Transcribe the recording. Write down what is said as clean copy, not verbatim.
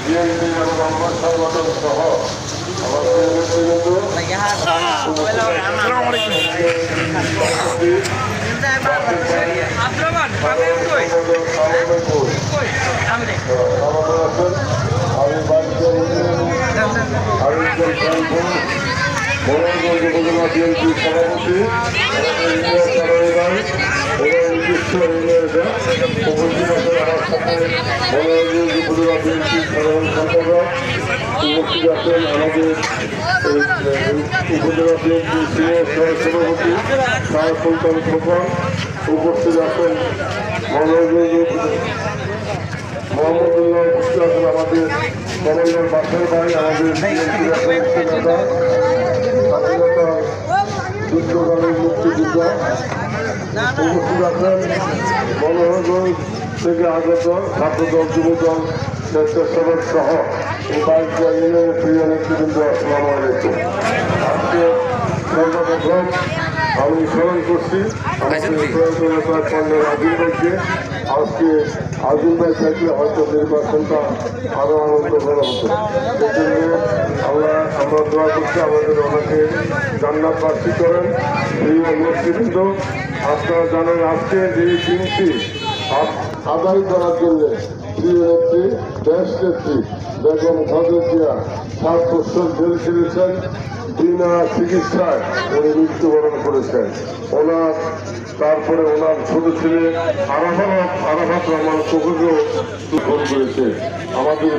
BNP এবং অঙ্গ সংগঠন সহ আমাদের নেতৃবৃন্দ মোড়লগঞ্জ উপজেলা বিএনপির সভাপতি উপজেলা বিএনপির সাধারণ সম্পাদক উপস্থিত আছেন আমাদের উপজেলা বিএনপির সিনিয়র সভাপতি শাহ সুলতান খোকন, উপস্থিত আছেন মোহাম্মদুল্লাহ, উপস্থিত আছেন আমাদের কমলগঞ্জ বাসের ভাই, আমাদের স্বাধীনতা যুদ্ধকালীন মুক্তিযোদ্ধা, উপস্থিত আছেন মনোহরগঞ্জ থেকে আগত ছাত্রদল, যুবদল, স্বেচ্ছাসেবক সহ এই বাইকটা ইউনিয়নের প্রিয় নেতৃবৃন্দ, আসসালামু আলাইকুম। আজকে সর্বপ্রথম আমি স্মরণ করছি আমাদের পণ্যের আজিম ভাইকে। আজকে আজিম ভাই থাকলে হয়তো নির্বাচনটা আরো আনন্দ করা হতো। সেজন্য আমরা দোয়া করছি আমাদের ওনাকে জান্নাত প্রার্থী করেন। প্রিয় নেতৃবৃন্দ, আপনারা জানেন আজকে যে দিনটি আদায় করার জন্য প্রিয় নেত্রী, দেশ নেত্রী বেগম খালেদা জিয়া 7 বছর জেল খেলেছেন। বিনা চিকিৎসায় উনি মৃত্যুবরণ করেছেন। তারপরে ওনার ছোট ছেলে আরাফাত রহমান চোখেও গ্রহণ করেছে। আমাদের